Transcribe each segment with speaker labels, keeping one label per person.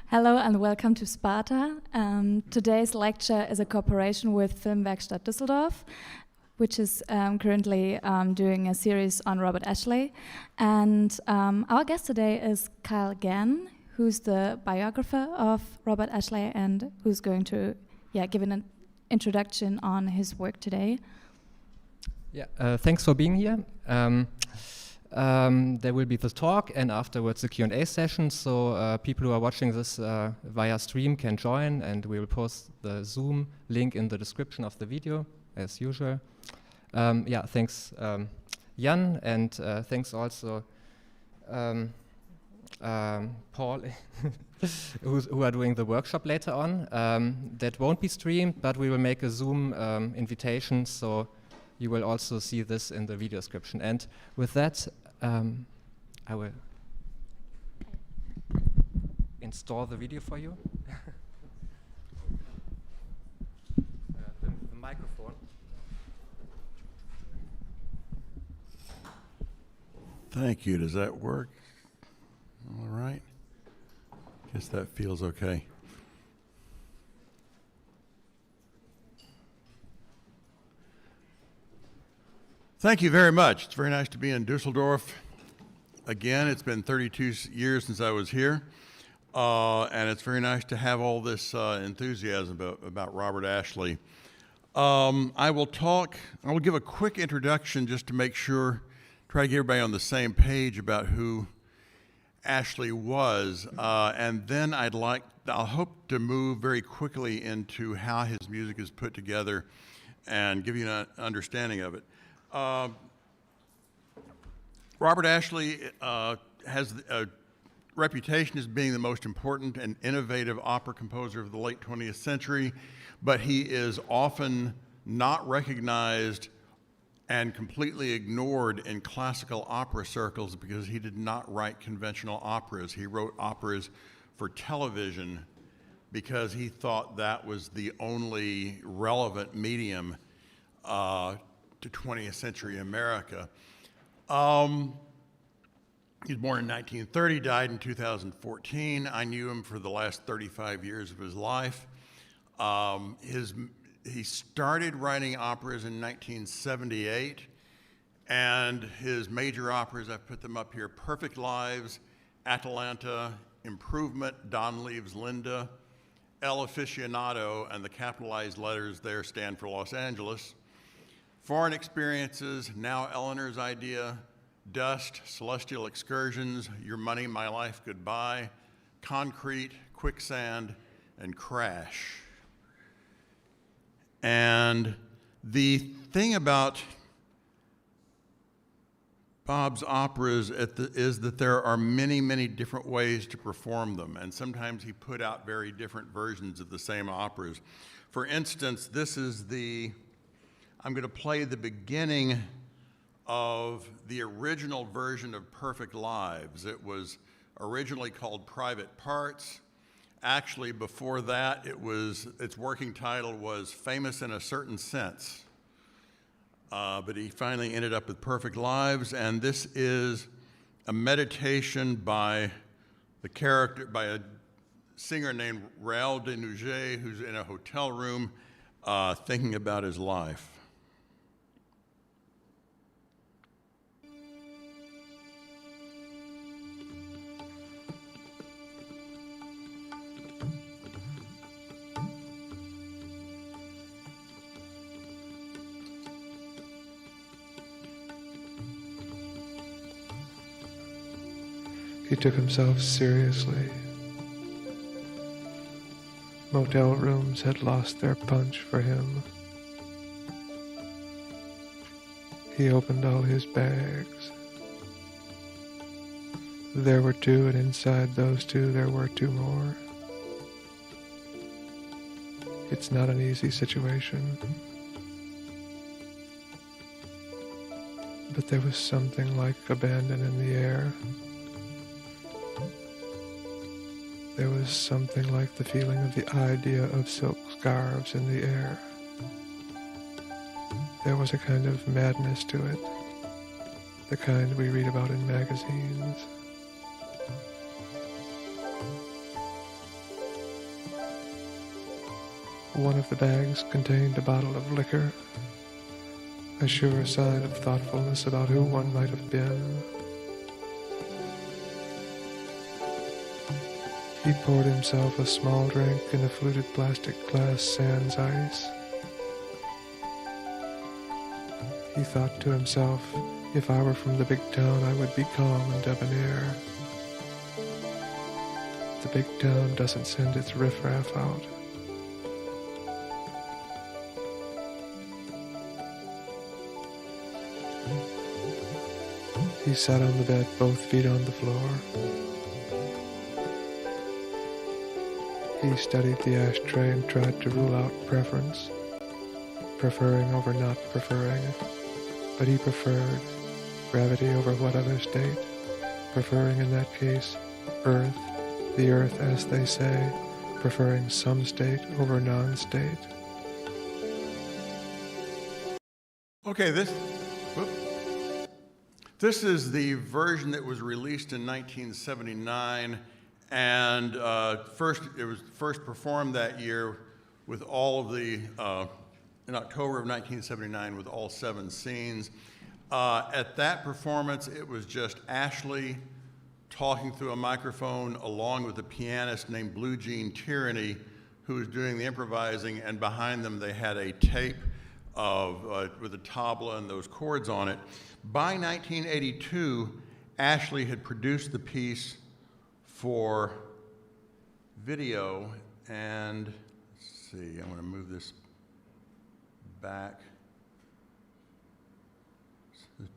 Speaker 1: Hello and welcome to Sparta. Today's lecture is a cooperation with Filmwerkstatt Düsseldorf, which is currently doing a series on Robert Ashley. And our guest today is Gann, who's the biographer of Robert Ashley and who's going to give an introduction on his work today.
Speaker 2: Thanks for being here. There will be the talk and afterwards the Q&A session, so people who are watching this via stream can join, and we will post the Zoom link in the description of the video, as usual. Thanks Jan, and thanks also Paul, who are doing the workshop later on. That won't be streamed, but we will make a Zoom invitation, so you will also see this in the video description. And with that, I will install the video for you. The microphone.
Speaker 3: Thank you. Does that work? All right. Guess that feels okay. Thank you very much. It's very nice to be in Dusseldorf. Again, it's been 32 years since I was here, and it's very nice to have all this enthusiasm about Robert Ashley. I will give a quick introduction just to make sure, try to get everybody on the same page about who Ashley was, and then I'll hope to move very quickly into how his music is put together and give you an understanding of it. Robert Ashley has a reputation as being the most important and innovative opera composer of the late 20th century, but he is often not recognized and completely ignored in classical opera circles because he did not write conventional operas. He wrote operas for television because he thought that was the only relevant medium to 20th century America. He was born in 1930, died in 2014. I knew him for the last 35 years of his life. He started writing operas in 1978, and his major operas, I've put them up here: Perfect Lives, Atalanta, Improvement, Don Leaves Linda, El Aficionado, and the capitalized letters there stand for Los Angeles. Foreign Experiences, Now Eleanor's Idea, Dust, Celestial Excursions, Your Money, My Life, Goodbye, Concrete, Quicksand, and Crash. And the thing about Bob's operas is that there are many, many different ways to perform them, and sometimes he put out very different versions of the same operas. For instance, I'm going to play the beginning of the original version of Perfect Lives. It was originally called Private Parts. Actually, before that, its working title was Famous in a Certain Sense. But he finally ended up with Perfect Lives, and this is a meditation by a singer named Raoul de Nouget, who's in a hotel room thinking about his life.
Speaker 4: He took himself seriously. Motel rooms had lost their punch for him. He opened all his bags. There were two, and inside those two there were two more. It's not an easy situation. But there was something like abandon in the air. There was something like the feeling of the idea of silk scarves in the air. There was a kind of madness to it, the kind we read about in magazines. One of the bags contained a bottle of liquor, a sure sign of thoughtfulness about who one might have been. He poured himself a small drink in a fluted plastic glass sans ice. He thought to himself, if I were from the big town, I would be calm and debonair. The big town doesn't send its riffraff out. He sat on the bed, both feet on the floor. He studied the ashtray and tried to rule out preference, preferring over not preferring. But he preferred gravity over what other state, preferring in that case earth, the earth as they say, preferring some state over non-state.
Speaker 3: Okay, this is the version that was released in 1979, and it was first performed that year with all of the, in October of 1979 with all 7 scenes. At that performance, it was just Ashley talking through a microphone along with a pianist named Blue Jean Tyranny, who was doing the improvising, and behind them they had a tape of, with a tabla and those chords on it. By 1982, Ashley had produced the piece for video, and let's see, I'm going to move this back.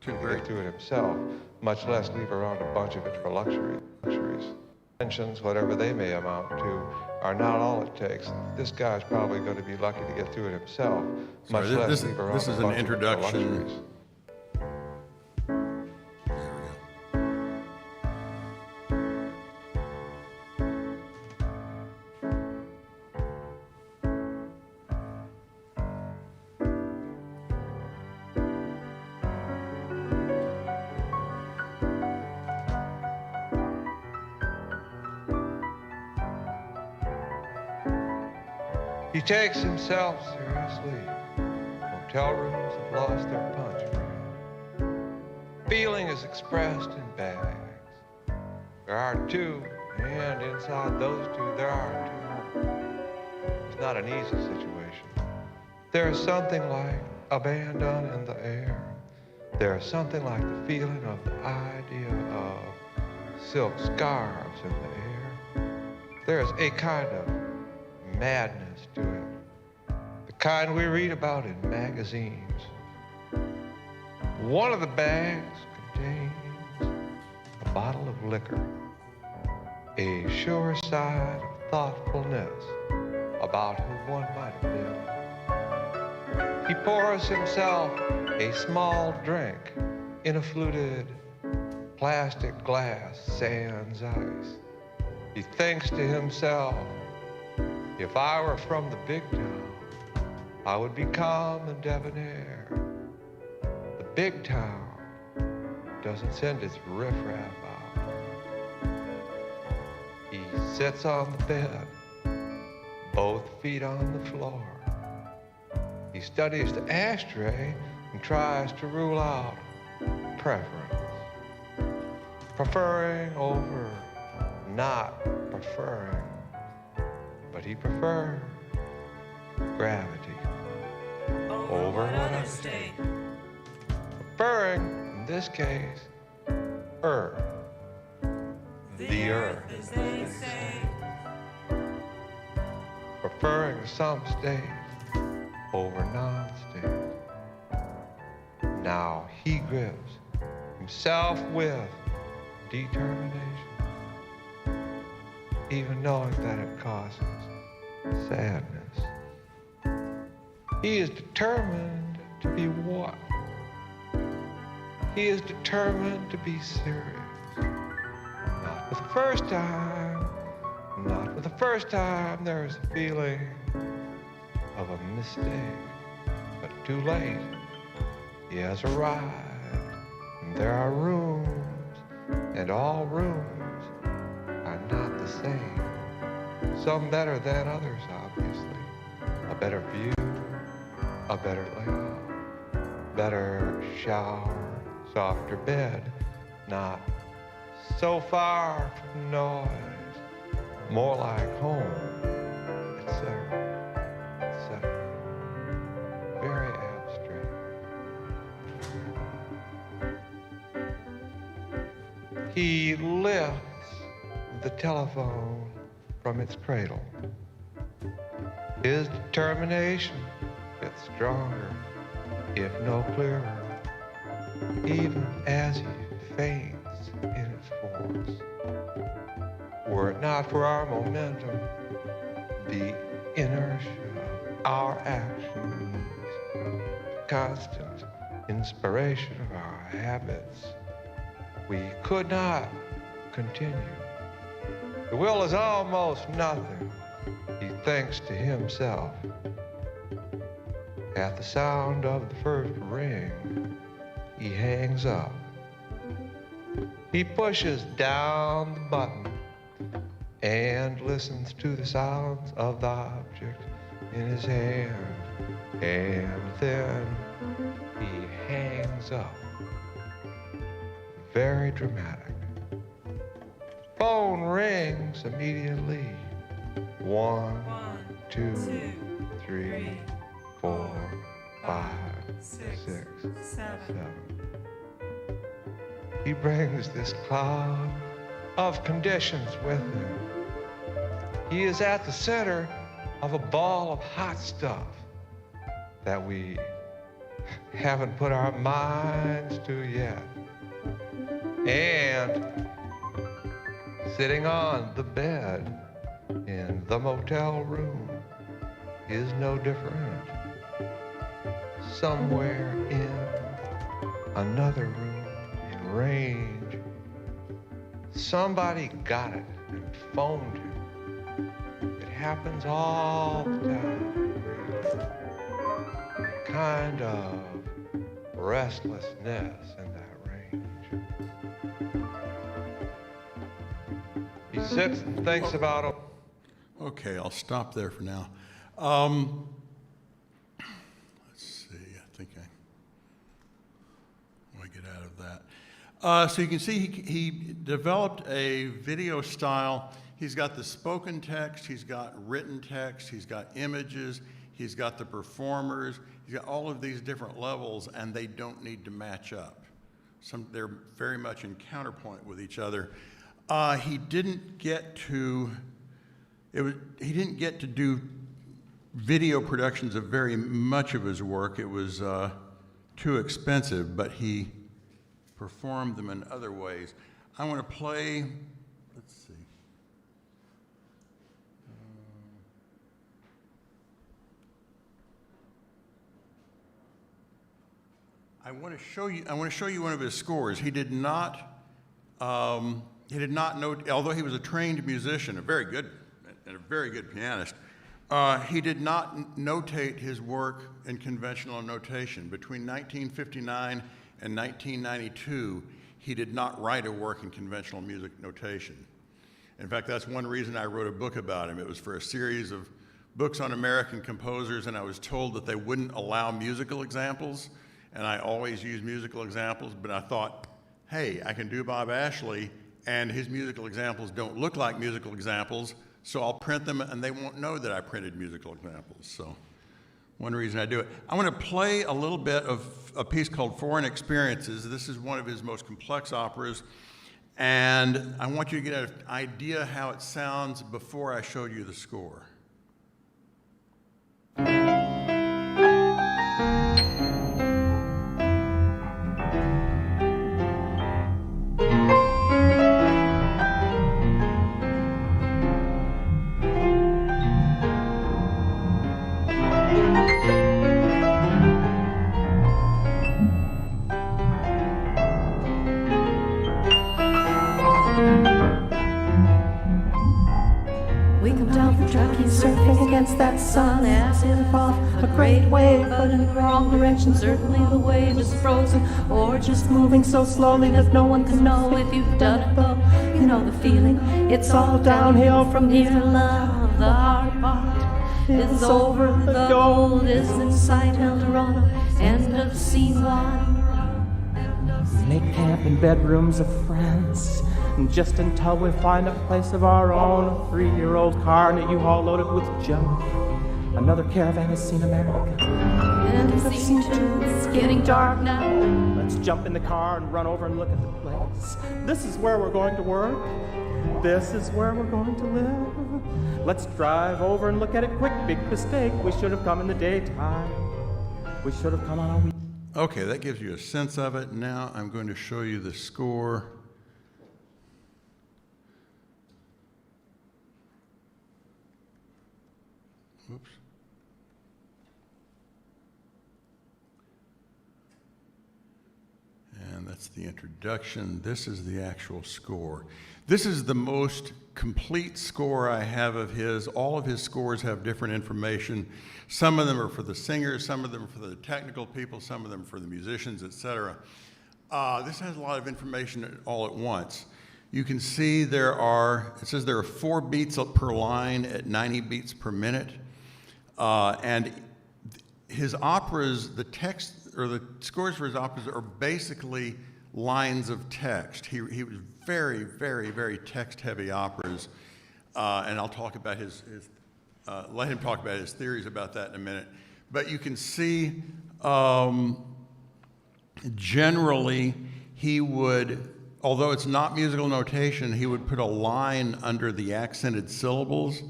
Speaker 5: To it himself, much less leave around a bunch of it for luxuries. Pensions, whatever they may amount to, are not all it takes. This guy's probably going to be lucky to get through it himself, much less leave around a bunch of it for luxuries.
Speaker 3: This is an introduction.
Speaker 5: He takes himself seriously. Hotel rooms have lost their punch for him. Feeling is expressed in bags. There are 2, and inside those 2 there are 2 more. It's not an easy situation. There's something like abandon in the air. There's something like the feeling of the idea of silk scarves in the air. There's a kind of madness to it, the kind we read about in magazines. One of the bags contains a bottle of liquor, a sure sign of thoughtfulness about who one might have been. He pours himself a small drink in a fluted plastic glass sans ice. He thinks to himself, if I were from the big town, I would be calm and debonair. The big town doesn't send its riffraff out. He sits on the bed, both feet on the floor. He studies the ashtray and tries to rule out preference, preferring over not preferring. But he preferred gravity over another state. Preferring, in this case, earth. The earth, as they say. Preferring some state over non-state. Now he grips himself with determination, even knowing that it causes sadness. He is determined to be what? He is determined to be serious. Not for the first time, not for the first time, there is a feeling of a mistake. But too late, he has arrived, and there are rooms, and all rooms are not the same. Some better than others, obviously. A better view, a better layout, better shower, softer bed, not so far from noise, more like home, etc., etc. Very abstract. He lifts the telephone from its cradle. His determination gets stronger, if no clearer, even as he faints in its force. Were it not for our momentum, the inertia of our actions, constant inspiration of our habits, we could not continue. The will is almost nothing, he thinks to himself. At the sound of the first ring, he hangs up. He pushes down the button and listens to the sounds of the object in his hand. And then he hangs up. Very dramatic. Phone rings immediately. 1, 2, 3, 4, 5, 6, 7. He brings this cloud of conditions with him. He is at the center of a ball of hot stuff that we haven't put our minds to yet. And sitting on the bed in the motel room is no different. Somewhere in another room in range, somebody got it and phoned him. It happens all the time. A kind of restlessness in that range. He sits and thinks about it.
Speaker 3: Okay, I'll stop there for now. Let's see, I think I want to get out of that. So you can see he developed a video style. He's got the spoken text, he's got written text, he's got images, he's got the performers, he's got all of these different levels, and they don't need to match up. They're very much in counterpoint with each other. He didn't get to do video productions of very much of his work. It was too expensive, but he performed them in other ways. I want to play, let's see. I want to show you one of his scores. He did not note, although he was a trained musician, a very good pianist, he did not notate his work in conventional notation. Between 1959 and 1992, he did not write a work in conventional music notation. In fact, that's one reason I wrote a book about him. It was for a series of books on American composers, and I was told that they wouldn't allow musical examples, and I always use musical examples, but I thought, hey, I can do Bob Ashley, and his musical examples don't look like musical examples, so I'll print them and they won't know that I printed musical examples. So one reason I do it. I want to play a little bit of a piece called Foreign Experiences. This is one of his most complex operas, and I want you to get an idea how it sounds before I show you the score.
Speaker 6: Surfing against that sun as if off a great wave, but in the wrong direction. Certainly the wave is frozen, or just moving so slowly that no one can know if you've done it though. You know the feeling, it's all downhill from here. Love, the hard part, is over, the gold is in sight, Eldorado, end of scene one.
Speaker 7: Make camp in bedrooms of France, just until we find a place of our own. A 3-year-old car and a U-Haul loaded with junk. Another caravan has seen America.
Speaker 6: End of scene two, it's getting dark now.
Speaker 7: Let's jump in the car and run over and look at the place. This is where we're going to work. This is where we're going to live. Let's drive over and look at it quick. Big mistake. We should have come in the daytime. We should have come on a week.
Speaker 3: Okay, that gives you a sense of it. Now I'm going to show you the score. Oops. And that's the introduction. This is the actual score. This is the most complete score I have of his. All of his scores have different information. Some of them are for the singers, some of them are for the technical people, some of them for the musicians, etc. This has a lot of information all at once. You can see it says there are 4 beats per line at 90 beats per minute. And his operas, the text, or the scores for his operas are basically lines of text. He was very, very, very text-heavy operas. And I'll talk about let him talk about his theories about that in a minute. But you can see, generally, he would, although it's not musical notation, he would put a line under the accented syllables.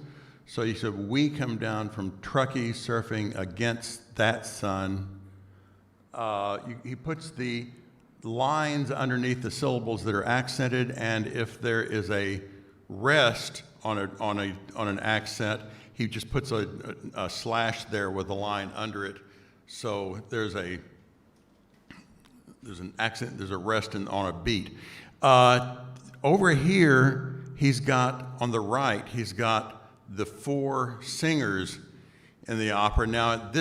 Speaker 3: So he said, we come down from Truckee surfing against that sun. He puts the lines underneath the syllables that are accented, and if there is a rest on an accent, he just puts a slash there with a line under it. So there's an accent, there's a rest on a beat. Over here, he's got, on the right, he's got the 4 singers in the opera. Now,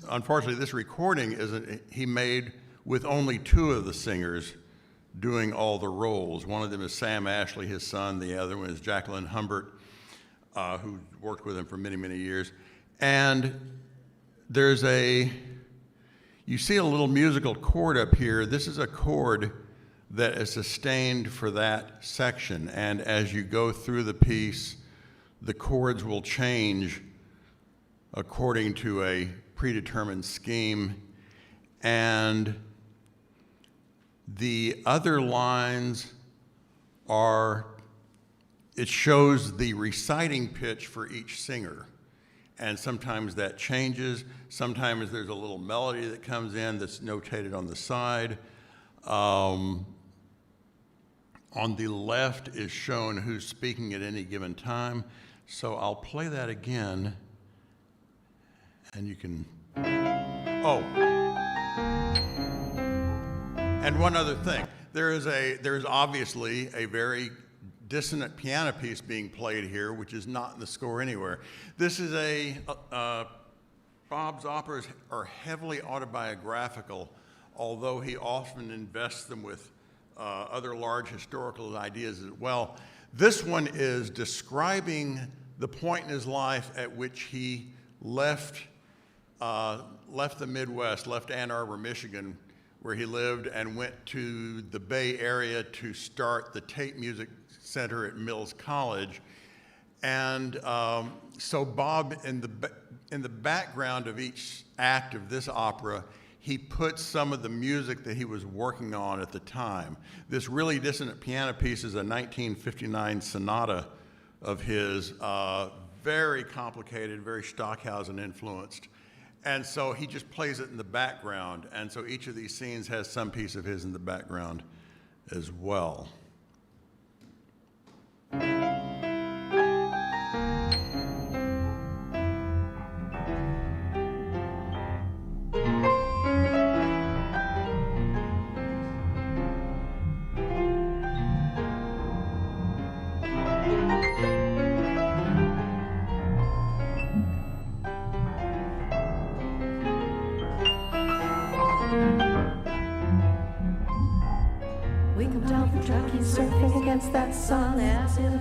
Speaker 3: unfortunately, this recording he made with only 2 of the singers doing all the roles. One of them is Sam Ashley, his son. The other one is Jacqueline Humbert, who worked with him for many, many years. And you see a little musical chord up here. This is a chord that is sustained for that section. And as you go through the piece, the chords will change according to a predetermined scheme. And the other lines it shows the reciting pitch for each singer. And sometimes that changes. Sometimes there's a little melody that comes in that's notated on the side. On the left is shown who's speaking at any given time. So I'll play that again, and you can, and one other thing. There is obviously a very dissonant piano piece being played here, which is not in the score anywhere. This is Bob's operas are heavily autobiographical, although he often invests them with other large historical ideas as well. This one is describing the point in his life at which he left the Midwest, left Ann Arbor, Michigan, where he lived, and went to the Bay Area to start the Tape Music Center at Mills College. And so Bob, in the background of each act of this opera, he put some of the music that he was working on at the time. This really dissonant piano piece is a 1959 sonata of his, very complicated, very Stockhausen influenced. And so he just plays it in the background. And so each of these scenes has some piece of his in the background as well.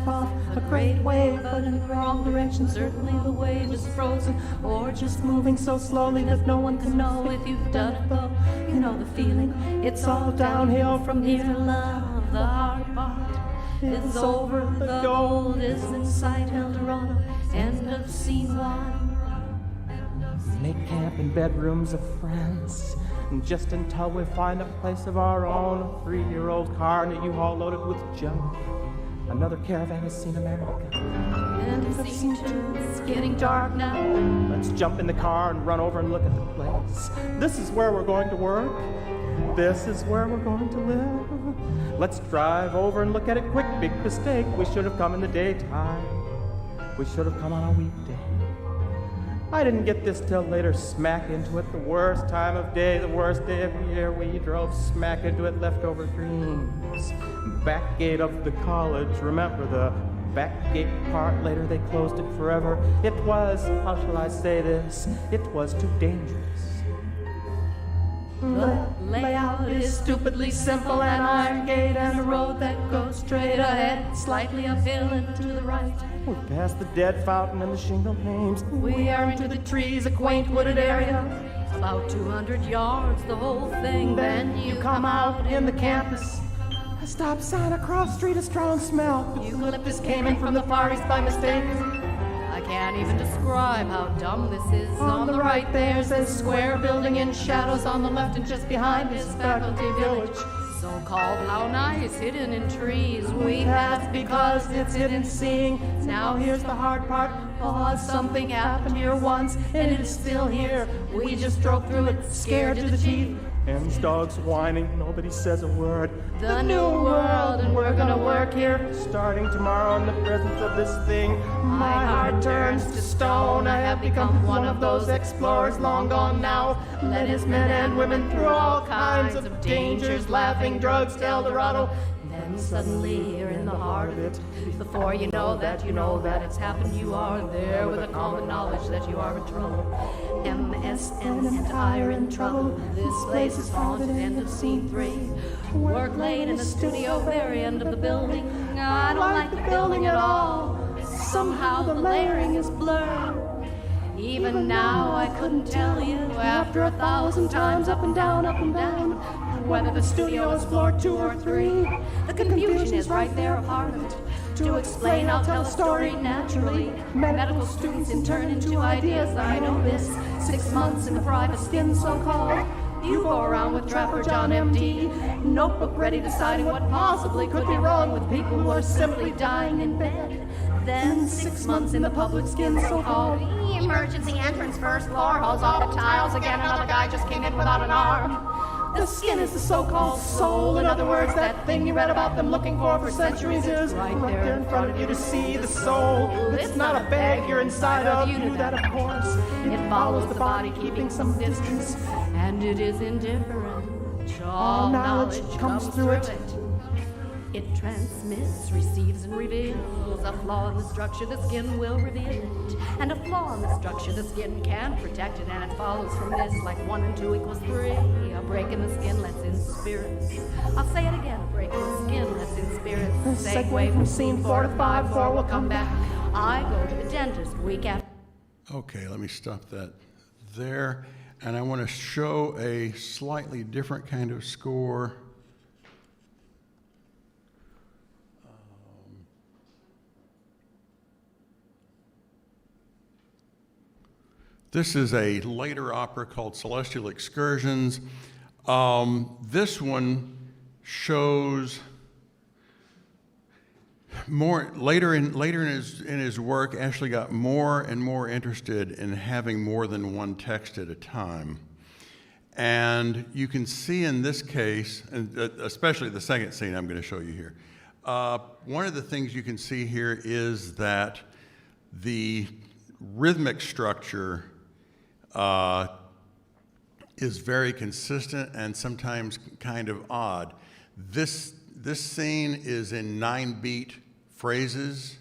Speaker 6: it off a great wave, but in the wrong direction. Certainly the wave is frozen, or just moving so slowly that no one can know if you've done it though. You know the feeling, it's all downhill from here, love. The hard part is over, the gold is in sight, Eldorado, end of scene one.
Speaker 7: Make camp in bedrooms of friends, just until we find a place of our own. A 3-year-old car and a U-Haul loaded with junk. Another caravan has seen America.
Speaker 6: End of scene two, it's getting dark now.
Speaker 7: Let's jump in the car and run over and look at the place. This is where we're going to work. This is where we're going to live. Let's drive over and look at it quick. Big mistake, we should have come in the daytime. We should have come on a weekday. I didn't get this till later, smack into it. The worst time of day, the worst day of the year. We drove smack into it, leftover dreams. Back gate of the college, remember the back gate part? Later they closed it forever. It was, how shall I say this? It was too dangerous.
Speaker 6: The layout is stupidly simple, an iron gate and a road that goes straight ahead, slightly uphill and to the right.
Speaker 7: We're past the dead fountain and the shingle names.
Speaker 6: We are into the trees, a quaint wooded area, about 200 yards, the whole thing. Then you come out in the campus.
Speaker 7: A stop sign across the street, a strong smell.
Speaker 6: Eucalyptus came in from the Far East by mistake. I can't even describe how dumb this is. On the right there's a square building in shadows, on the left and just behind is Faculty Village. So-called how nice, hidden in trees. We pass because it's hidden seeing. Now here's the hard part. Pause, something happened here once, and it is still here. We just drove through it, scared to the teeth.
Speaker 7: Hens, dogs whining, nobody says a word.
Speaker 6: The new world, and we're gonna work here.
Speaker 7: Starting tomorrow in the presence of this thing,
Speaker 6: my heart turns to stone. I have become one of those explorers long gone now. Led his men and women through all kinds of dangers, laughing, drugs to Eldorado. Then suddenly you're in the heart of it. Before you know that it's happened, you are there with a common knowledge that you are in trouble. MSN and I are in trouble. This place is haunted, end of scene 3. Work late in the studio, very end of the building. I don't like the building at all. Somehow the layering is blurred. Even now I couldn't tell you, after 1,000 times up and down, whether the studio is floor 2 or 3. The confusion is right there, a part of it. To explain, I'll tell a story naturally. Medical students in turn into ideas, I know this. 6 months in the private skin, so-called. You go around with Trapper John M.D., notebook ready deciding what possibly could be wrong with people who are simply dying in bed. Then 6 months in the public skin, so-called. Emergency entrance, first floor, hauls off the tiles again. Another guy just came in without an arm. The skin is the so-called soul. In other words, that thing you read about them looking for centuries is right there in front of you to see the soul. It's not a bag you're inside of. You knew that, of course. It follows the body, keeping some distance, and it is indifferent. All knowledge comes through it. It transmits, receives, and reveals. A flaw in the structure, the skin will reveal it. And a flaw in the structure, the skin can protect it. And it follows from this, like 1 and 2 equals 3. A break in the skin lets in spirits. I'll say it again, a break in the skin lets in spirits. Segue from scene 4 to 5, 4 will come back. I go to the dentist week after.
Speaker 3: Okay, let me stop that there. And I want to show a slightly different kind of score. This is a later opera called Celestial Excursions. This one shows more later in his work. Ashley got more and more interested in having more than one text at a time, and you can see in this case, and especially the second scene I'm going to show you here. One of the things you can see here is that the rhythmic structure is very consistent and sometimes kind of odd. This scene is in 9-beat phrases,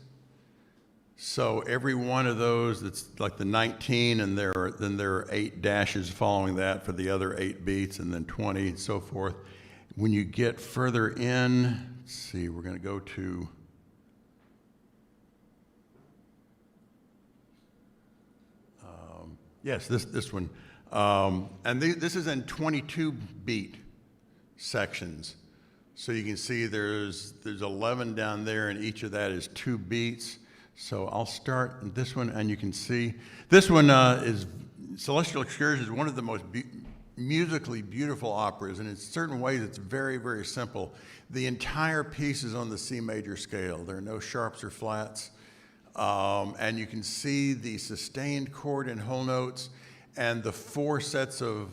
Speaker 3: so every one of those, that's like the 19, and then there are 8 dashes following that for the other 8 beats, and then 20 and so forth. When you get further in, let's see, we're going to go to Yes, this one. And this is in 22 beat sections. So you can see there's 11 down there, and each of that is 2 beats. So I'll start with this one, and you can see this one is Celestial Excursions is one of the most musically beautiful operas, and in certain ways it's very, very simple. The entire piece is on the C major scale. There are no sharps or flats, and you can see the sustained chord and whole notes, and the 4 sets of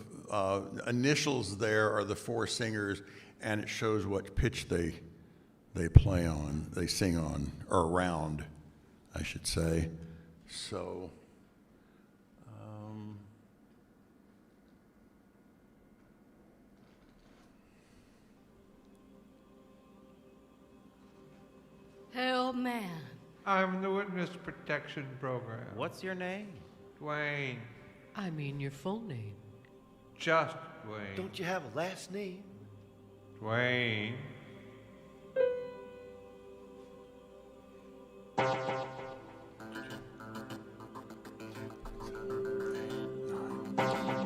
Speaker 3: initials there are the 4 singers, and it shows what pitch they play on, they sing on, or around, I should say. So,
Speaker 8: Hell man.
Speaker 5: I'm the Witness Protection Program.
Speaker 9: What's your name?
Speaker 5: Dwayne.
Speaker 8: I mean your full name.
Speaker 5: Just Dwayne.
Speaker 9: Don't you have a last name?
Speaker 5: Dwayne.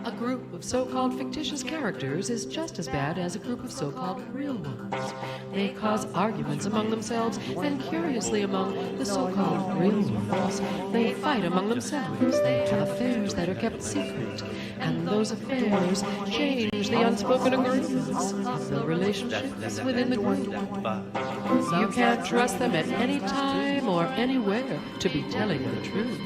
Speaker 8: A group of so-called fictitious characters is just as bad as a group of so-called real ones. They cause arguments among themselves, and curiously among the so-called real ones, they fight among themselves. They have affairs that are kept secret, and those affairs change the unspoken agreements of the relationships within the group. You can't trust them at any time or anywhere to be telling the truth.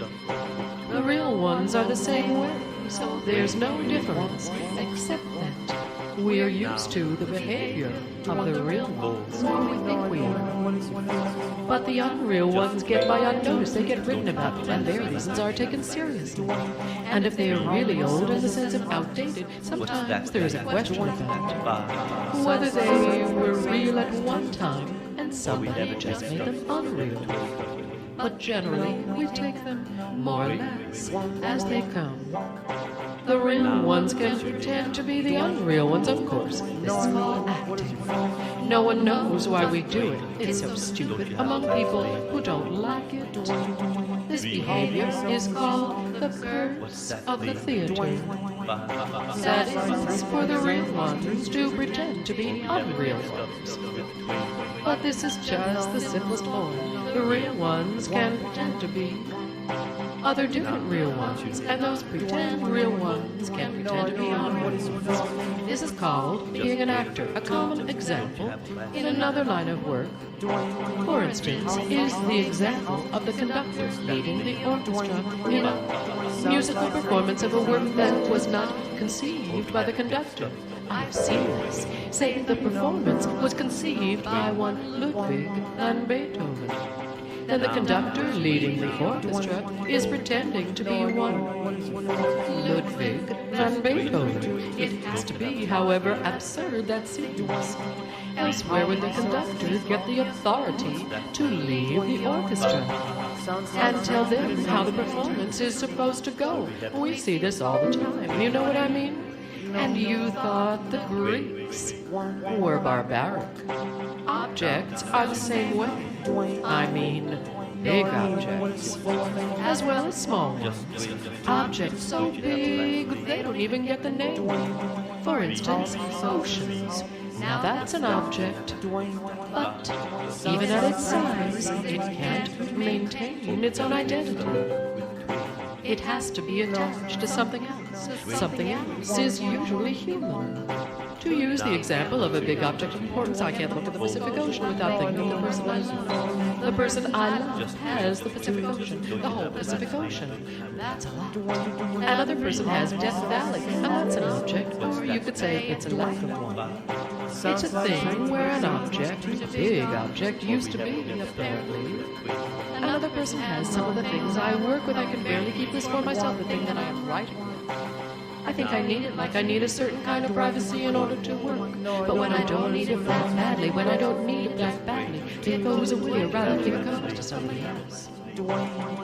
Speaker 8: The real ones are the same way. So there's no difference, except that we're used to the behavior of the real ones, or we think we are. But the unreal ones get by unnoticed, they get written about, and their reasons are taken seriously. And if they are really old in the sense of outdated, sometimes there is a question about whether they were real at one time and somebody just made them unreal. But generally, we take them more or less as they come. The real ones can pretend to be the unreal ones, of course. This is called acting. No one knows why we do it. It's so stupid among people who don't like it. This behavior is called the curse of the theater. That is for the real ones to pretend to be unreal ones. But this is just the simplest form. The real ones can pretend to be other different real ones, and those pretend real ones can pretend to be unreal ones. This is called being an actor. A common example in another line of work, for instance, is the example of the conductor leading the orchestra in a musical performance of a work that was not conceived by the conductor. I've seen this. Say the performance was conceived by one Ludwig van Beethoven. Then the conductor leading the orchestra is pretending to be one Ludwig van Beethoven. It has to be, however absurd that seems. Else where would the conductor get the authority to leave the orchestra and tell them how the performance is supposed to go? We see this all the time. You know what I mean? And you thought the Greeks were barbaric. Objects are the same way. I mean, big objects, as well as small ones. Objects so big they don't even get the name. For instance, oceans. Now that's an object, but even at its size, it can't maintain its own identity. It has to be attached to something else. Something else is usually human. To use the example of a big object of importance, I can't look at the Pacific Ocean without thinking of the person I love. The person I love has the Pacific Ocean, the whole Pacific Ocean. That's a lot. Another person has Death Valley, and that's an object, or you could say it's a lack of one. It's a thing where an object, a big object, used to be, apparently. Another person has some of the things I work with. I can barely keep this for myself, the thing that I am writing with. I think I need it, like I need a certain kind of privacy in order to work. But when I don't need it that badly, when I don't need it that badly, it goes away, or rather it comes to somebody else.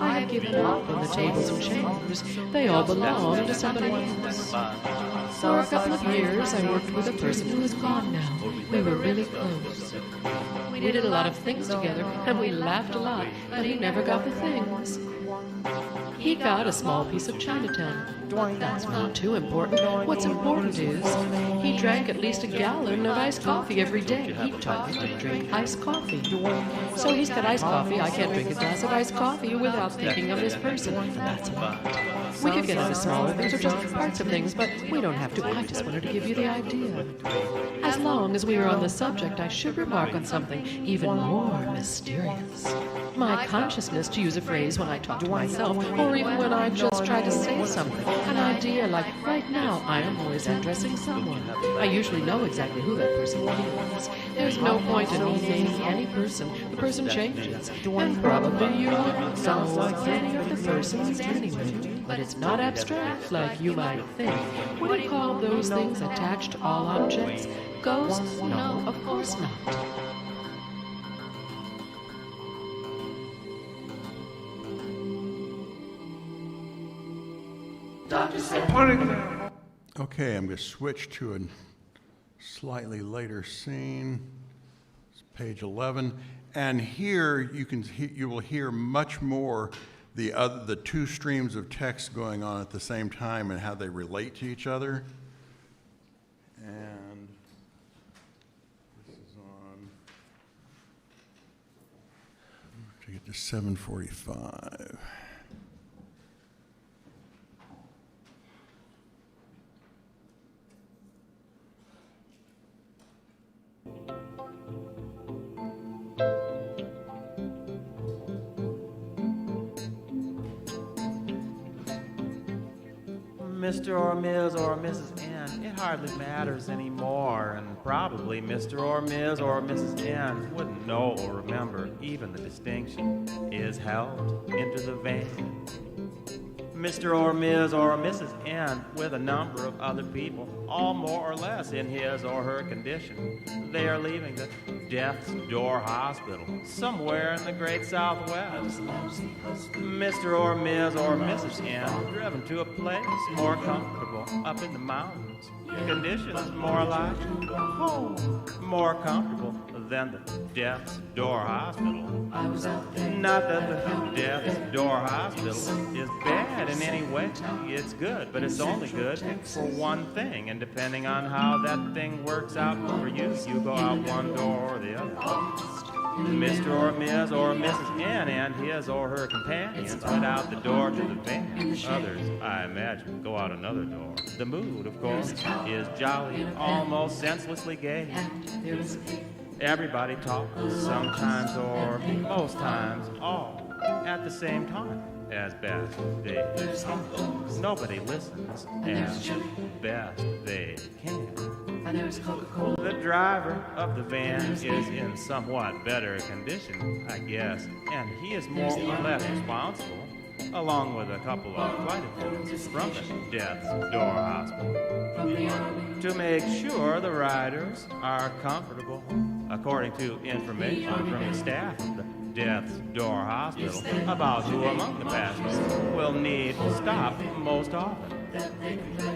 Speaker 8: I have given up on the tables and chairs. They all belong to somebody else. For a couple of years, I worked with a person who is gone now. We were really close. We did a lot of things together, and we laughed a lot, but he never got the things. He got a small piece of Chinatown. That's not too important. What's important is he drank at least a gallon of iced coffee every day. He taught me to drink iced coffee. So he's got iced coffee. I can't drink a glass of iced coffee without thinking of this person. That's a fact. We could get into smaller things or just parts of things, but we don't have to. I just wanted to give you the idea. As long as we are on the subject, I should remark on something even more mysterious. My consciousness, to use a phrase when I talk to myself, or even when I just try to say something. An idea like, right now, I am always addressing someone. I usually know exactly who that person is. There's no point in me naming any person. The person changes. And probably you wouldn't know any of the persons anyway. But it's not abstract like you might think. Would you call those things attached to all objects? Ghosts? No, of course not.
Speaker 3: Okay, I'm going to switch to a slightly later scene. It's page 11, and here you will hear much more the two streams of text going on at the same time and how they relate to each other. And this is on to get to 7:45.
Speaker 10: Mr. or Ms. or Mrs. N, it hardly matters anymore, and probably Mr. or Ms. or Mrs. N wouldn't know or remember even the distinction is held into the van. Mr. or Ms. or Mrs. N with a number of other people, all more or less in his or her condition. They are leaving the Death's Door Hospital somewhere in the great Southwest. Mr. or Ms. or Mrs. N driven to a place more comfortable up in the mountains. Conditions more like home, more comfortable than the Death's Door Hospital. Not that the Death's Door Hospital is bad in any way. It's good, but it's only good for one thing, and depending on how that thing works out for you, you go out one door or the other. Mr. or Ms. or Mrs. N and his or her companions went out the door to the van. Others, I imagine, go out another door. The mood, of course, is jolly, almost senselessly gay. Everybody talks, sometimes or most times, all at the same time, as best they can. Nobody listens as best they can. The driver of the van is in somewhat better condition, I guess, and he is more or less responsible, along with a couple of flight attendants from the Death's Door Hospital, to make sure the riders are comfortable, according to information from the staff of the Death's Door Hospital about who among the passengers will need to stop most often.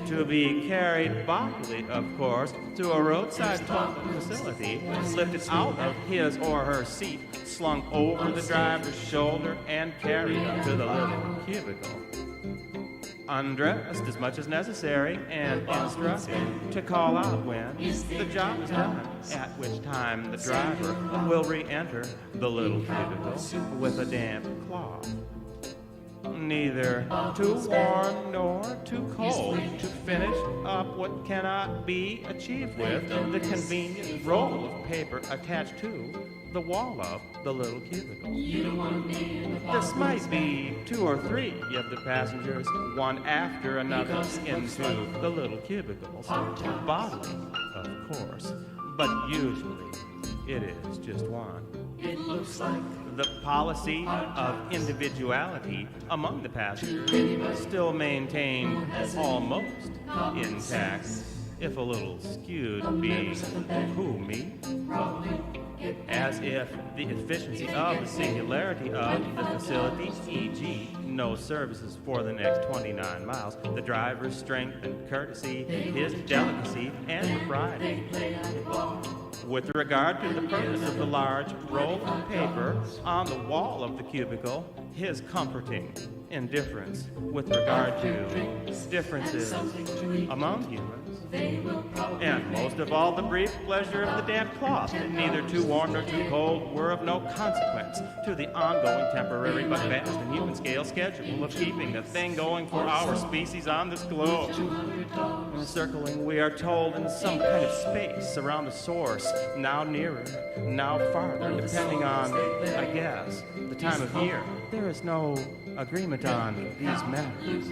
Speaker 10: To be carried bodily, of course, to a roadside toll facility, lifted out of his or her seat, slung over the driver's shoulder, and carried to the little cubicle. Undressed as much as necessary and instructed to call out when the job is done, at which time the driver will re-enter the little cubicle with a damp cloth. Neither too warm nor too cold to finish up what cannot be achieved with the convenient roll of paper attached to the wall of the little cubicle. This might be 2 or 3 of the passengers, one after another, into the little cubicles, bodily, of course, but usually it is just one. It looks like the policy of individuality among the passengers still maintained almost intact, if a little skewed, being who, me? As if the efficiency of the singularity of the facility, e.g., no services for the next 29 miles, the driver's strength and courtesy, his delicacy and propriety, with regard to the purpose of the large roll of paper on the wall of the cubicle, his comforting indifference with regard to differences among humans, and most of all the brief pleasure of the damp cloth, that neither too warm nor too cold, were of no consequence to the ongoing temporary but vast and human scale schedule of keeping the thing going for our species on this globe. Circling, we are told, in some kind of space around the source, now nearer, now farther, depending on, I guess, the time of year. There is no agreement on these matters,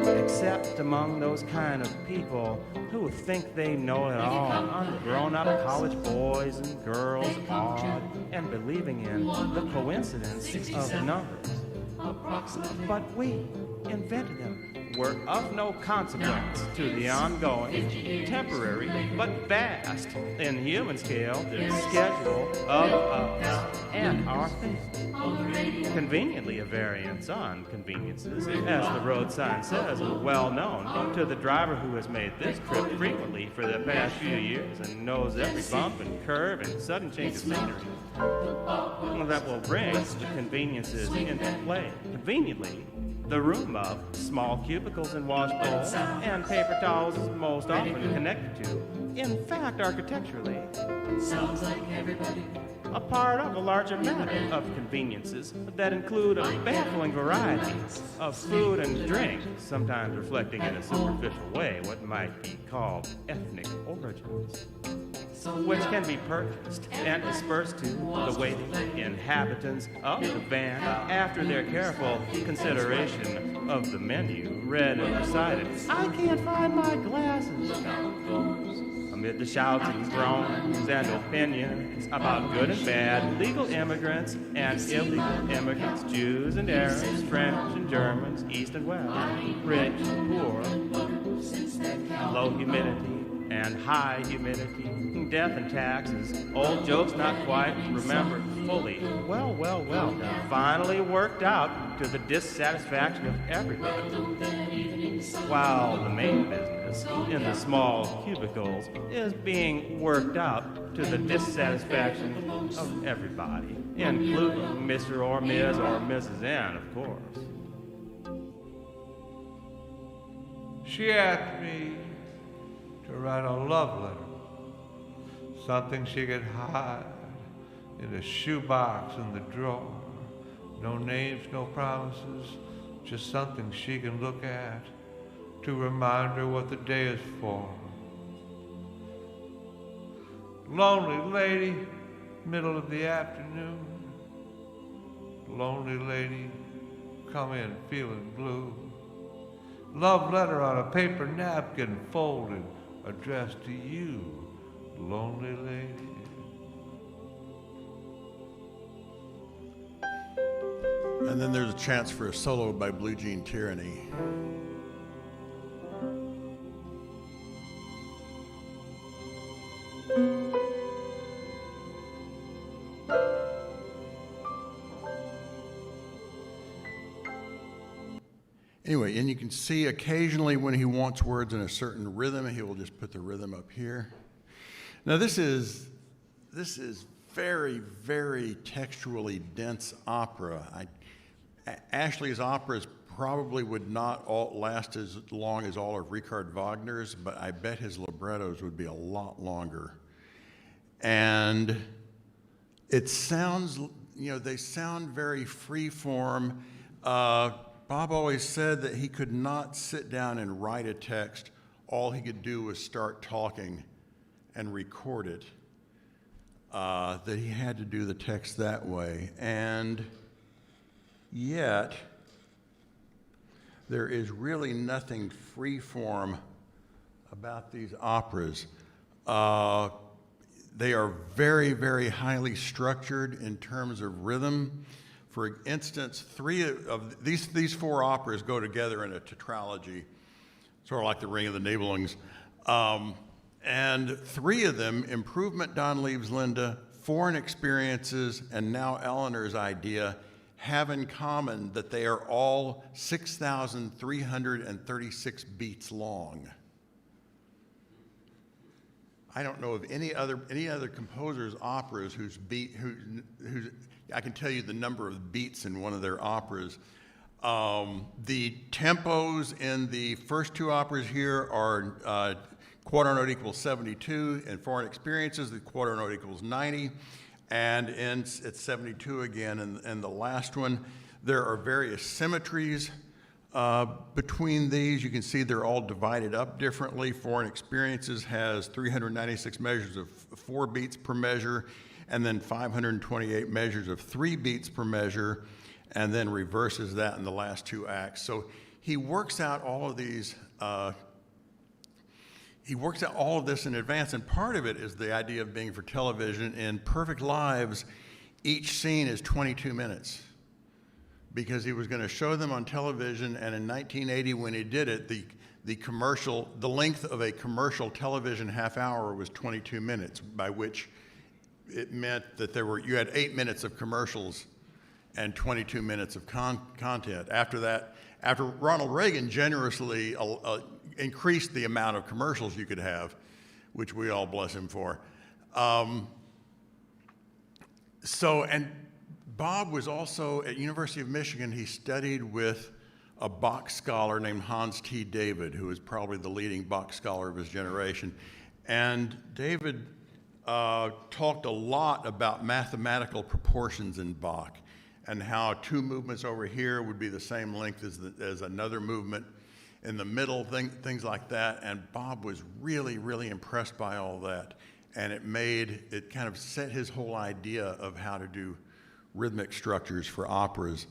Speaker 10: except among those kind of people who think they know it all, ungrown-up college boys and girls, awed and believing in the coincidence of numbers. But we invented them, were of no consequence to the ongoing, temporary, but vast, in human scale, schedule of us and our things. Conveniently a variance on conveniences, as the road sign says, well known to the driver who has made this trip frequently for the past few years and knows every bump and curve and sudden change of scenery. That will bring the conveniences into play. Conveniently, the room of small cubicles and wash bowls and paper towels is most often connected to, in fact, architecturally, sounds like everybody, a part of a larger matter of conveniences that include a baffling variety of food and drink, sometimes reflecting in a superficial way what might be called ethnic origins, which can be purchased and dispersed to the waiting inhabitants of the van after their careful consideration of the menu read and recited. I can't find my glasses. Amid the shouts and groans and opinions about good and bad, legal immigrants and illegal immigrants, Jews and Arabs, French and Germans, East and West, rich, poor, low humidity and high humidity, death and taxes, old jokes not quite remembered fully, well, finally worked out to the dissatisfaction of everybody, while the main business in the small cubicles is being worked out to the dissatisfaction of everybody, including Mr. or Ms. or Mrs. N, of course.
Speaker 5: She asked me to write a love letter, something she could hide in a shoebox in the drawer. No names, no promises, just something she can look at to remind her what the day is for. Lonely lady, middle of the afternoon. Lonely lady, come in feeling blue. Love letter on a paper napkin folded, addressed to you, lonely lady.
Speaker 3: And then there's a chance for a solo by Blue Jean Tyranny. Anyway, and you can see occasionally when he wants words in a certain rhythm, he will just put the rhythm up here. Now this is very, very textually dense opera. Ashleys operas probably would not last as long as all of Richard Wagner's, but I bet his librettos would be a lot longer. And it sounds, they sound very free form. Bob always said that he could not sit down and write a text. All he could do was start talking and record it. That he had to do the text that way. And yet, there is really nothing free form about these operas. They are very, very highly structured in terms of rhythm. For instance, three of these four operas go together in a tetralogy, sort of like the Ring of the Nibelungs. And three of them, Improvement, Don Leaves Linda, Foreign Experiences, and now Eleanor's Idea, have in common that they are all 6,336 beats long. I don't know of any other composer's operas whose I can tell you the number of beats in one of their operas. The tempos in the first two operas here are quarter note equals 72. In Foreign Experiences, the quarter note equals 90. And it's 72 again in the last one. There are various symmetries between these. You can see they're all divided up differently. Foreign Experiences has 396 measures of 4 beats per measure, and then 528 measures of 3 beats per measure, and then reverses that in the last 2 acts. So he works out all of these, he works out all of this in advance, and part of it is the idea of being for television. In Perfect Lives, each scene is 22 minutes because he was going to show them on television, and in 1980 when he did it, the length of a commercial television half hour was 22 minutes, by which it meant that you had 8 minutes of commercials and 22 minutes of content. After that, after Ronald Reagan generously increased the amount of commercials you could have, which we all bless him for. And Bob was also at University of Michigan. He studied with a Bach scholar named Hans T. David, who is probably the leading Bach scholar of his generation. And David talked a lot about mathematical proportions in Bach and how 2 movements over here would be the same length as another movement in the middle, things like that. And Bob was really, really impressed by all that. And it kind of set his whole idea of how to do rhythmic structures for operas.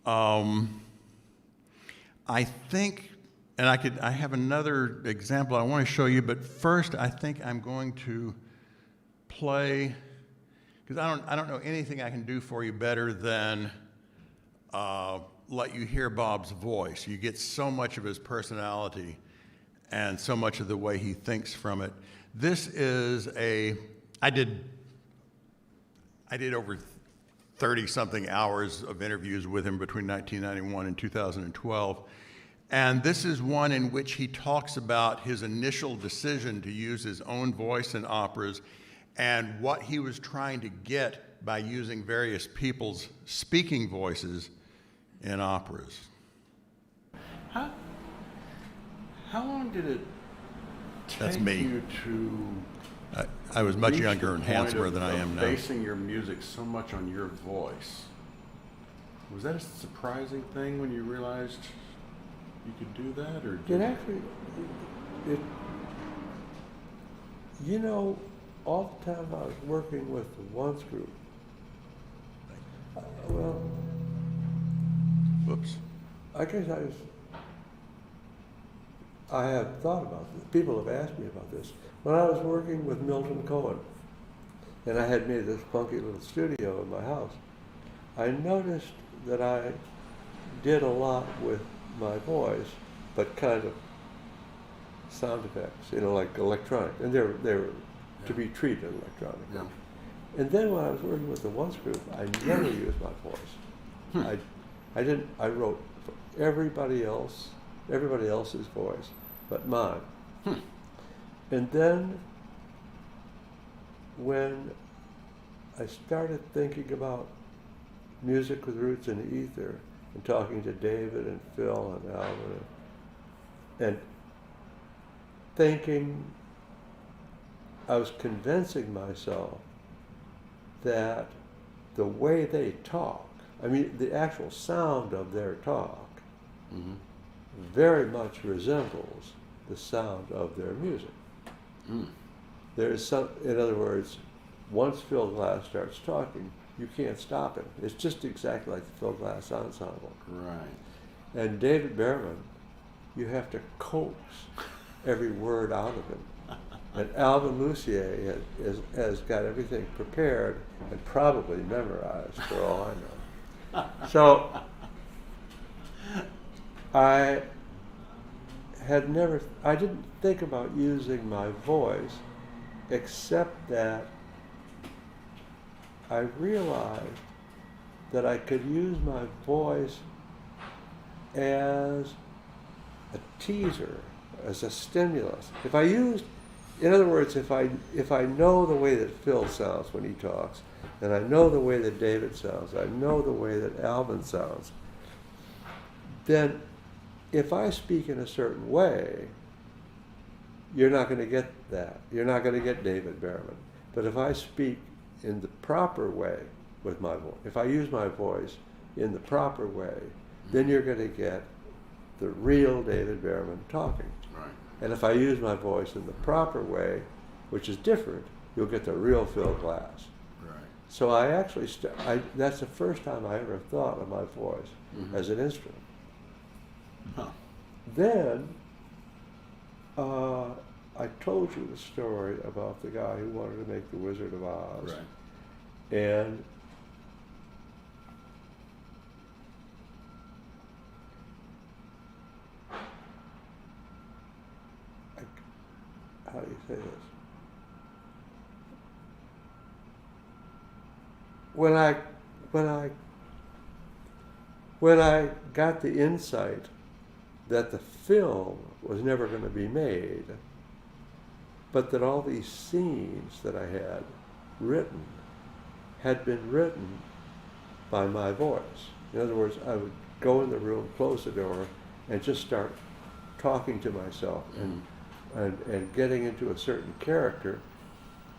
Speaker 3: I think, and I have another example I want to show you, but first I think I'm going to play, because I don't know anything I can do for you better than let you hear Bob's voice. You get so much of his personality and so much of the way he thinks from it. This is I did over 30-something hours of interviews with him between 1991 and 2012. And this is one in which he talks about his initial decision to use his own voice in operas and what he was trying to get by using various people's speaking voices in operas.
Speaker 11: How long did it
Speaker 3: That's
Speaker 11: take
Speaker 3: me.
Speaker 11: you to
Speaker 3: I was much
Speaker 11: reach
Speaker 3: younger
Speaker 11: the
Speaker 3: and
Speaker 11: point
Speaker 3: handsomer
Speaker 11: of
Speaker 3: than I am now.
Speaker 11: basing your music so much on your voice? Was that a surprising thing when you realized you could do that, or
Speaker 12: It actually, all the time I was working with the Once group.
Speaker 3: Whoops.
Speaker 12: I guess I have thought about this. People have asked me about this. When I was working with Milton Cohen, and I had made this funky little studio in my house, I noticed that I did a lot with my voice, but kind of sound effects, like electronic, and they were to be treated electronic.
Speaker 11: Yeah.
Speaker 12: And then when I was working with the Once group, I never used my voice. I didn't. I wrote for everybody else's voice, but mine. And then when I started thinking about music with roots in the ether and talking to David and Phil and Alvin and thinking, I was convincing myself that the way they talk, the actual sound of their talk, very much resembles the sound of their music. There's in other words, once Phil Glass starts talking, you can't stop him. It's just exactly like the Phil Glass ensemble.
Speaker 11: Right.
Speaker 12: And David Behrman, you have to coax every word out of him. And Alvin Lucier has got everything prepared and probably memorized, for all I know. So I didn't think about using my voice, except that I realized that I could use my voice as a teaser, as a stimulus. If I used in other words, if I know the way that Phil sounds when he talks, and I know the way that David sounds, I know the way that Alvin sounds, then if I speak in a certain way, you're not going to get that. You're not going to get David Behrman. But if I speak in the proper way with my voice, if I use my voice in the proper way, then you're going to get the real David Behrman talking.
Speaker 11: Right.
Speaker 12: And if I use my voice in the proper way, which is different, you'll get the real Phil Glass.
Speaker 11: Right.
Speaker 12: So I actually, that's the first time I ever thought of my voice as an instrument.
Speaker 11: Huh.
Speaker 12: Then, I told you the story about the guy who wanted to make The Wizard of Oz.
Speaker 11: Right.
Speaker 12: And how do you say this? When I got the insight that the film was never going to be made, but that all these scenes that I had written had been written by my voice. In other words, I would go in the room, close the door, and just start talking to myself and getting into a certain character.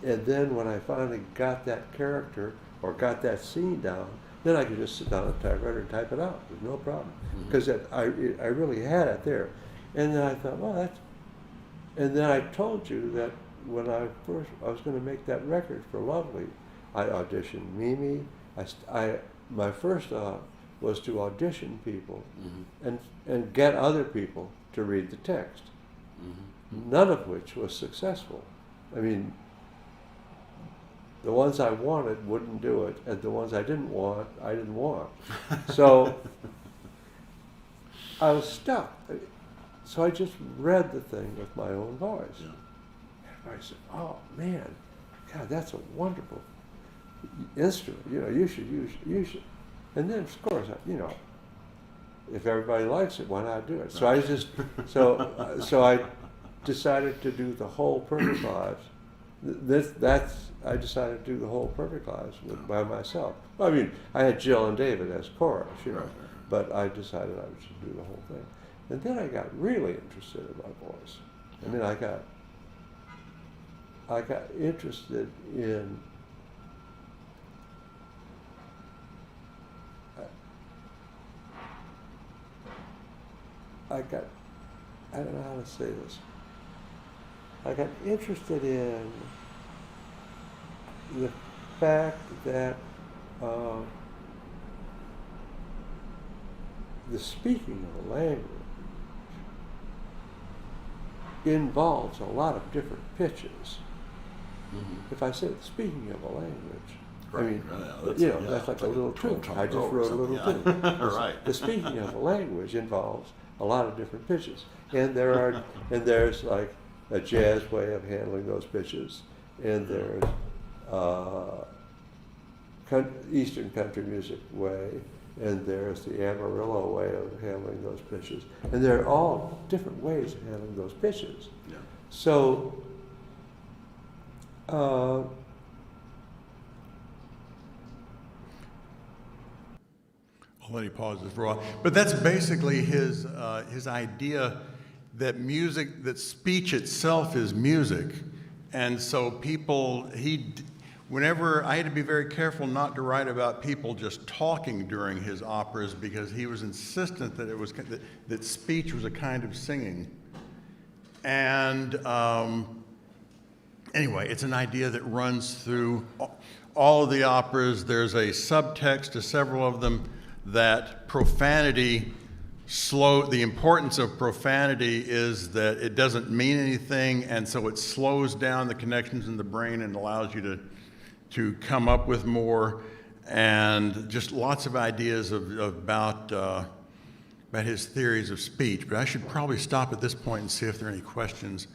Speaker 12: And then when I finally got that character or got that scene down, then I could just sit down at the typewriter and type it out. There's no problem. Because I really had it there. And then I thought, well, that's... And then I told you that when I was going to make that record for Lovely, I auditioned Mimi. My first thought was to audition people and get other people to read the text. None of which was successful. I mean, the ones I wanted wouldn't do it, and the ones I didn't want, I didn't want. So I was stuck. So I just read the thing with my own voice.
Speaker 11: Yeah.
Speaker 12: And I said, oh man, God, that's a wonderful instrument. You know, you should. And then, of course, if everybody likes it, why not do it? So I just, so I decided to do the whole Perfect Lives. I decided to do the whole Perfect Lives by myself. Well, I mean, I had Jill and David as chorus, but I decided I would just do the whole thing. And then I got really interested in my voice. I mean, I got interested in I don't know how to say this. I got interested in the fact that the speaking of a language involves a lot of different pitches. If I said speaking of a language, I mean, that's like a little tune. I just wrote a little tune.
Speaker 11: Right.
Speaker 12: The speaking of a language involves a lot of different pitches, and there's like a jazz way of handling those pitches, and there's Eastern country music way, and there's the Amarillo way of handling those pitches, and they're all different ways of handling those pitches.
Speaker 11: Yeah.
Speaker 12: So.
Speaker 3: I'll let you pause this for a while. But that's basically his idea that that speech itself is music. And so whenever I had to be very careful not to write about people just talking during his operas, because he was insistent that that speech was a kind of singing. And anyway, it's an idea that runs through all of the operas. There's a subtext to several of them that profanity the importance of profanity is that it doesn't mean anything, and so it slows down the connections in the brain and allows you to come up with more, and just lots of ideas about his theories of speech. But I should probably stop at this point and see if there are any questions.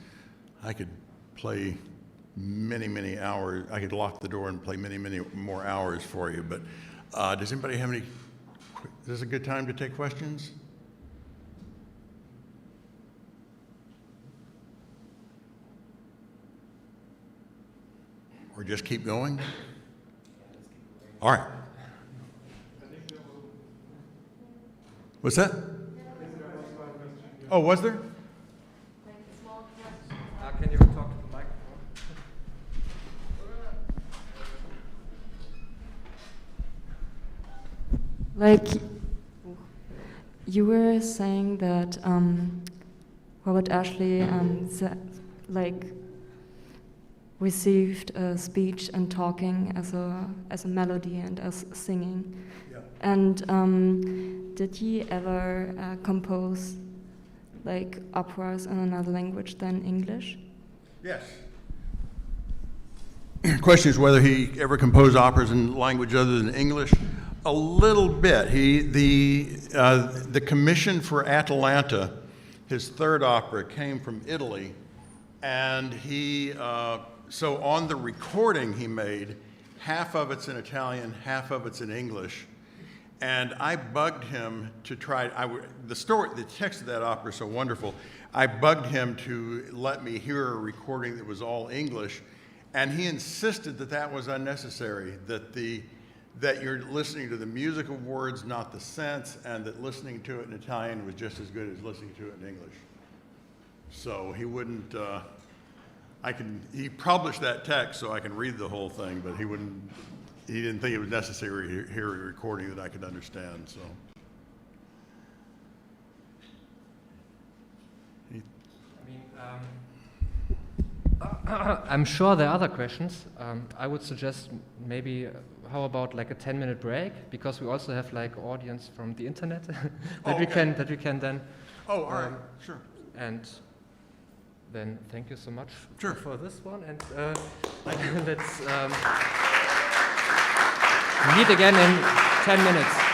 Speaker 3: I could play many, many hours. I could lock the door and play many, many more hours for you. But does anybody have any? Is this a good time to take questions? Or just keep going? All right. What's that? Oh, was there?
Speaker 2: Can you talk to the microphone?
Speaker 13: Like, you were saying that Robert Ashley received speech and talking as a melody and as singing.
Speaker 3: Yeah.
Speaker 13: And did he ever compose like operas in another language than English?
Speaker 3: Yes. The question is whether he ever composed operas in language other than English. A little bit. The commission for Atalanta, his third opera, came from Italy, and so on the recording he made, half of it's in Italian, half of it's in English, and I bugged him to try. The text of that opera is so wonderful. I bugged him to let me hear a recording that was all English, and he insisted that that was unnecessary. That you're listening to the musical words, not the sense, and that listening to it in Italian was just as good as listening to it in English. So he wouldn't. He published that text so I can read the whole thing, but he didn't think it was necessary to hear a recording that I could understand. So.
Speaker 2: I'm sure there are other questions. I would suggest maybe, how about like a 10-minute break, because we also have like audience from the internet that we can then.
Speaker 3: Oh, all right, sure.
Speaker 2: And then thank you so much
Speaker 3: sure.
Speaker 2: for this one, and let's meet again in 10 minutes.